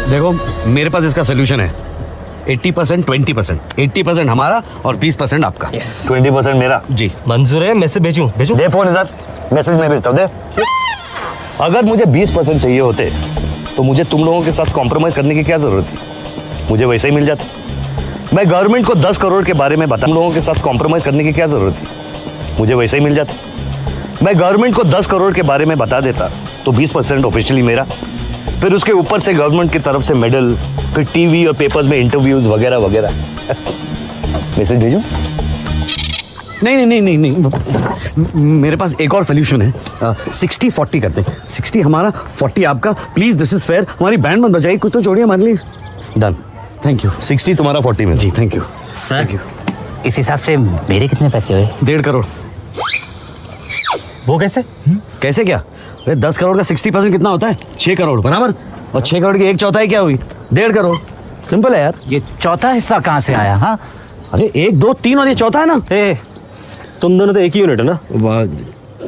देखो मेरे पास इसका सोल्यूशन है। 80% 20%, 80% हमारा और 20% आपका। 20% मेरा। जी मंजूर है। मैसेज भेजूं? दे फोन इधर, मैसेज मैं भेजता हूँ, दे। अगर मुझे 20% चाहिए होते तो मुझे तुम लोगों के साथ कॉम्प्रोमाइज करने की क्या जरूरत थी? मुझे वैसे ही मिल जाता। मैं गवर्नमेंट को 10 करोड़ के बारे में बता, तुम लोगों के साथ कॉम्प्रोमाइज करने की क्या जरूरत थी? मुझे वैसे ही मिल जाता। मैं गवर्नमेंट को 10 करोड़ के बारे में बता देता तो 20% ऑफिशियली मेरा, फिर उसके ऊपर से गवर्नमेंट की तरफ से मेडल, फिर टीवी और पेपर्स में इंटरव्यूज वगैरह वगैरह। मैसेज भेजूं? नहीं नहीं नहीं नहीं नहीं, मेरे पास एक और सोल्यूशन है। 60-40 करते हैं। 60 हमारा, 40 आपका। Please this is fair. हमारी बैंड मत बजाइए, कुछ तो छोड़िए हमारे लिए। डन। Thank you. 60 तुम्हारा, 40 में। जी थैंक यू सर इस हिसाब से मेरे कितने पैसे हुए? 1.5 करोड़। वो कैसे? कैसे क्या? अरे 10 करोड़ का 60% कितना होता है? 6 करोड़ बराबर। और 6 करोड़ की 1/4 क्या हुई? 1.5 करोड़। सिंपल है यार। ये चौथा हिस्सा कहाँ से आया? हाँ अरे 1, 2, 3 और ये चौथा है ना। तुम दोनों तो एक ही यूनिट है ना?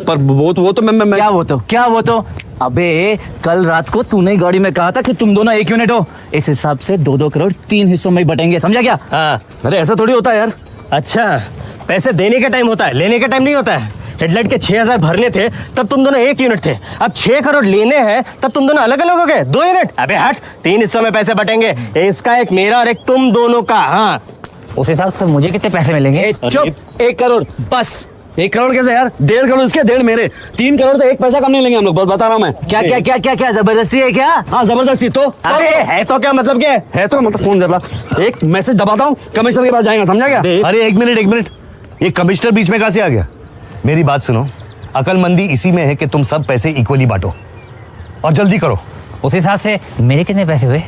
पर वो तो मैं क्या वो तो अबे कल रात को तूने ही गाड़ी में कहा था कि तुम दोनों एक यूनिट हो। इस हिसाब से 2-2 करोड़ 3 हिस्सों में ही बटेंगे, समझा क्या? हाँ। अरे ऐसा थोड़ी होता है यार। अच्छा, पैसे देने का टाइम होता है, लेने का टाइम नहीं होता है। हेडलाइट के 6,000 भरने थे तब तुम दोनों एक यूनिट थे, अब 6 करोड़ लेने हैं तब तुम दोनों अलग अलग हो गए, 2 यूनिट। अबे हट, 3 हिस्सों में पैसे बटेंगे, इसका एक मेरा और एक तुम दोनों का। हाँ उस हिसाब से मुझे कितने पैसे मिलेंगे? चुप। 1 करोड़ बस। 1 करोड़ कैसे यार? 1.5 करोड़ इसके, 1.5 मेरे। 3 करोड़ से 1 पैसा कम नहीं लेंगे हम लोग, बस बता रहा हूँ मैं। क्या क्या क्या क्या क्या जबरदस्ती है क्या? हाँ जबरदस्ती। तो अरे है तो क्या मतलब? क्या है तो मतलब फोन देता, एक मैसेज दबाता हूँ, कमिश्नर के पास जाएगा, समझा क्या? अरे एक मिनट, ये कमिश्नर बीच में कहाँ से आ गया? मेरी बात सुनो, अकलमंदी इसी में है कि तुम सब पैसे इक्वली बांटो और जल्दी करो। उस हिसाब से मेरे कितने पैसे हुए?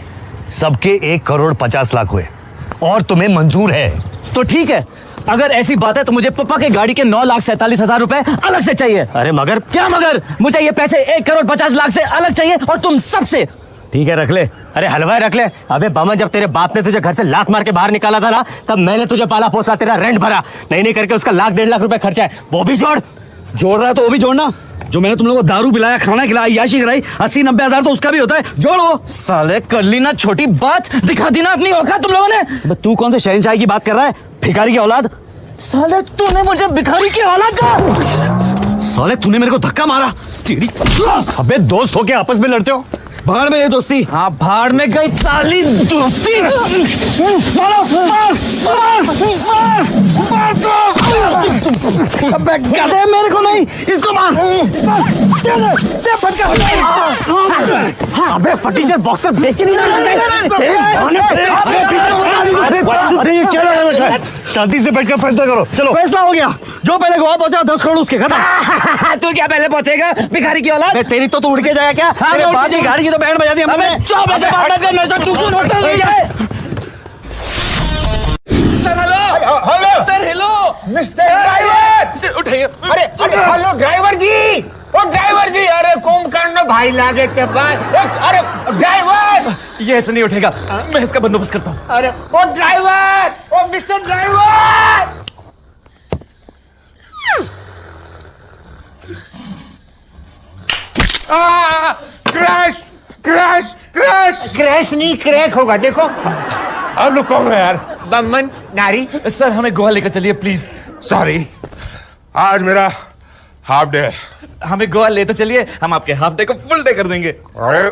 सबके 1 करोड़ 50 लाख हुए और तुम्हें मंजूर है? तो ठीक है, अगर ऐसी बात है तो मुझे पापा के गाड़ी के 9,47,000 रुपए अलग से चाहिए। अरे मगर क्या मगर? मुझे ये पैसे 1 करोड़ 50 लाख से अलग चाहिए और तुम सबसे। ठीक है रख ले। अरे हलवाई रख ले। अबे बमन, जब तेरे बाप ने तुझे घर से लात मार के बाहर निकाला था ना, तब मैंने तुझे पाला पोसा, तेरा रेंट भरा, नहीं करके उसका 1.5 लाख रुपए खर्चा है, वो भी जोड़ रहा है तो वो भी जोड़ना। जो मैंने तुम लोगों को दारू पिलाया, खाना खिलाया, याशी कराई, 80-90 हजार तो उसका भी होता है, जोड़ो। साले कर ली ना छोटी बात, दिखा दी ना अपनी औकात तुम लोगों ने। तू कौन से शहंशाह की बात कर रहा है? भिखारी की औलाद। साले तूने मुझे भिखारी की औलाद कहा? साले तूने मेरे को धक्का मारा। अबे दोस्त होके आपस में लड़ते हो? भाड़ में ये दोस्ती। हाँ भाड़ में गई साली दोस्ती। अबे गधे, मेरे को नहीं, इसको मार। अबे फटीचर बॉक्सर ब्रेक ही नहीं अरे ये क्या लगा है? शांति से बैठकर फैसला करो। चलो फैसला हो गया। जो पहले गोवा पहुंचा 10 करोड़ उसके, खत्म। तू क्या पहले पहुंचेगा भिखारी की औलाद? तेरी तो तू उड़ के जाएगा क्या? तेरे बाप की गाड़ी की तो बैंड बजा दी हमने। चुप ऐसे बात मत कर, मैं सब चुप हूं। Sir hello sir, hello mister driver, sir उठाइए। अरे हेलो ड्राइवर जी, ओ ड्राइवर जी, अरे कुंभकर्ण भाई लागे थे भाई। अरे ड्राइवर, ये ऐसे नहीं उठेगा, मैं इसका बंदोबस्त करता हूँ। अरे ओ ड्राइवर, ओ mister driver. Crash crash crash. Crash नहीं, क्रैक होगा। देखो आप लोग कौन है यार? बमन नारी। सर हमें गोवा लेकर चलिए प्लीज। सॉरी, आज मेरा हाफ डे है। हमें गोवा ले तो चलिए, हम आपके हाफ डे को फुल डे कर देंगे। अरे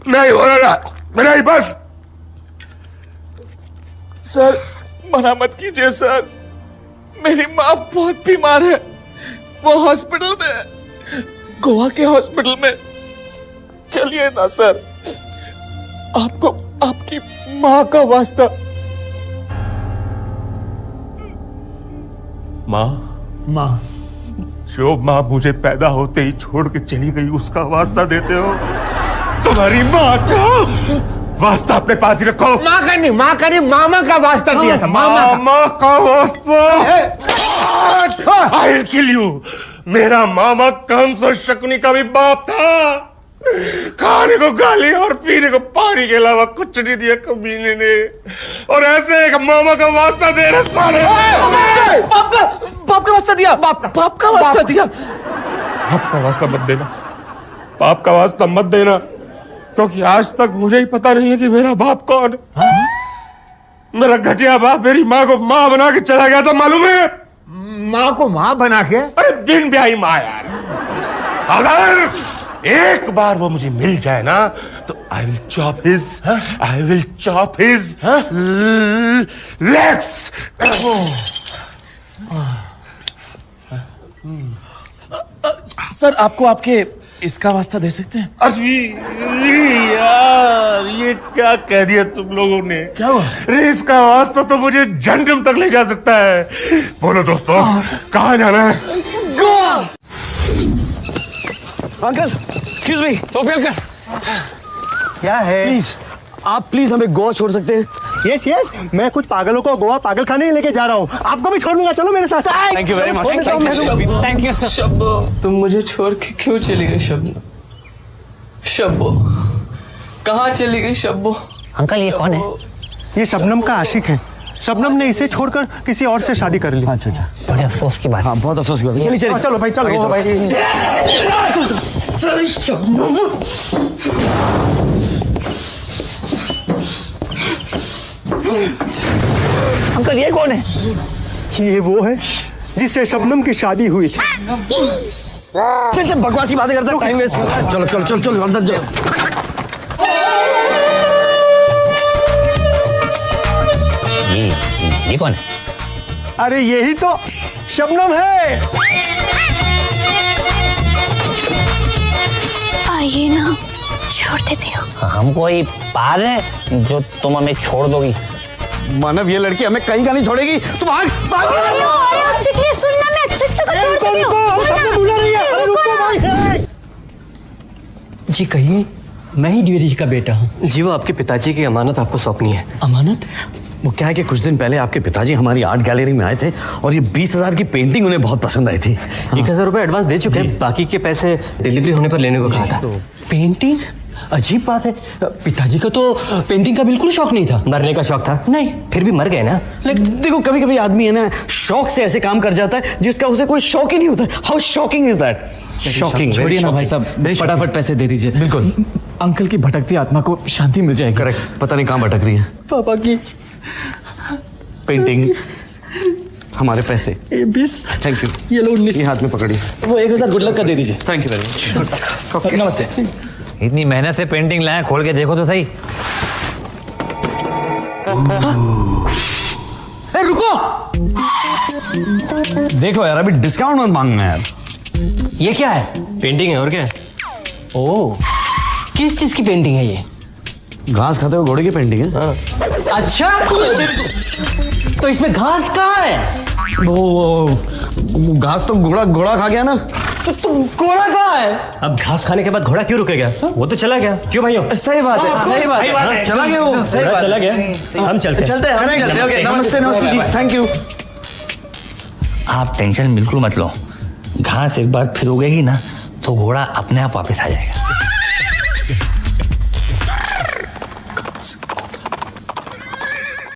नहीं हो रहा, नहीं बस। सर मना मत कीजिए सर, मेरी माँ बहुत बीमार है, वो हॉस्पिटल में है, गोवा के हॉस्पिटल में। चलिए ना सर, आपको आपकी माँ का वास्ता। माँ, जो माँ मुझे पैदा होते ही छोड़ के चली गई, उसका वास्ता देते हो? तुम्हारी माँ का वास्ता अपने पास ही रखो। माँ का नहीं, मामा का वास्ता दिया था। मामा का वास्ता। I'll kill you। मेरा मामा कंस शकुनी का भी बाप था। खाने को गाली और पीने को पानी के अलावा कुछ नहीं दिया कमीने ने, और ऐसे एक मामा का वास्ता दे रहे साले। बाप का वास्ता दिया, बाप का वास्ता दिया। बाप का वास्ता मत देना, बाप का वास्ता मत देना। क्योंकि आज तक मुझे ही पता नहीं है कि मेरा बाप कौन है। मेरा घटिया बाप मेरी माँ को माँ बना के चला गया था, मालूम है? माँ को माँ बना के? अरे बिन ब्याही माँ यार। अगर एक बार वो मुझे मिल जाए ना तो I will chop his legs. Sir आपको आपके इसका वास्ता दे सकते हैं? अरे यार ये क्या कह दिया तुम लोगों ने? क्या हुआ? रेस का वास्ता तो मुझे जन्म तक ले जा सकता है। बोलो दोस्तों, कहाँ जाना है? अंकल एक्सक्यूज मी, टोपी अंकल, क्या है? प्लीज आप प्लीज हमें गोवा छोड़ सकते हैं? यस यस, मैं कुछ पागलों को गोवा पागल खाने लेके जा रहा हूँ, आपको भी छोड़ दूंगा, चलो मेरे साथ। Thank you very much. Thank you. Shabbo, तुम मुझे छोड़ के क्यों चली गई शब्बो? शब्बो, कहाँ चली गई शब्बो? अंकल ये कौन है? ये शबनम का आशिक है। शबनम ने इसे छोड़कर किसी और से शादी कर ली। अच्छा अच्छा, बड़े अफसोस की बात। हाँ बहुत अफसोस की बात है। चलिए चलिए चलो भाई, चलो भाई। अंकल ये कौन है? ये वो है जिससे शबनम की शादी हुई थी। चल चल बकवासी बातें करते टाइम वेस्ट कर रहा है। चलो चलो चलो चलो अंदर जाओ। ये कौन है? अरे यही तो शबनम है। आइए ना, छोड़ देती हूँ। हम कोई पार है जो तुम हमें छोड़ दोगी? मानव ये लड़की हमें कहीं का नहीं छोड़ेगी। तुम भाग भाग। आप चिकली सुनना, मैं अच्छा अच्छा छोड़ देती हूँ। जी कहिए, मैं ही द्विवेदी जी का बेटा हूँ। जी वो आपके पिताजी की अमानत आपको सौंपनी है। अमानत? वो क्या है कि कुछ दिन पहले आपके पिताजी हमारी आर्ट गैलरी में आए थे और ये 20,000 की पेंटिंग उन्हें बहुत पसंद आई थी। 1,000 रुपए एडवांस दे चुके हैं, बाकी के पैसे डिलीवरी होने पर लेने को कहा था। पेंटिंग? अजीब बात है, पिताजी को तो पेंटिंग का बिल्कुल शौक नहीं था। मरने का शौक था? नहीं। फिर भी मर गए ना। देखो कभी कभी आदमी है ना शौक से ऐसे काम कर जाता है जिसका उसे कोई शौक ही नहीं होता। How shocking is that? Shocking. छोड़िए ना भाई साहब, फटाफट पैसे दे दीजिए। बिल्कुल। अंकल की भटकती आत्मा को शांति मिल जाएगी। करेक्ट, पता नहीं कहाँ भटक रही है। पापा की पेंटिंग, हमारे पैसे। 20। Thank you. ये लो 19। ये हाथ में पकड़िए। वो 1,000 गुड लक का दे दीजिए। Thank you very much. नमस्ते। इतनी मेहनत से पेंटिंग लाया, खोल के देखो तो सही। ए, रुको। देखो यार अभी डिस्काउंट मत मांगना यार। ये क्या है? पेंटिंग है और क्या है? ओह, किस चीज की पेंटिंग है ये? घास खाते हुए घोड़े की पेंटिंग है। अच्छा, तो इसमें घास कहाँ है? वो घास तो घोड़ा खा गया ना। तो घोड़ा कहाँ है? अब घास खाने के बाद घोड़ा क्यों रुकेगा? वो तो चला गया। क्यों भाइयों? सही बात है, सही बात है। चला गया वो। सही बात चला गया। हम चलते हैं। चलते हैं। नमस्ते नमस्ते जी, थैंक यू। आप टेंशन बिल्कुल मत लो, घास एक बार फिर उगेगी ना तो घोड़ा अपने आप वापस आ जाएगा।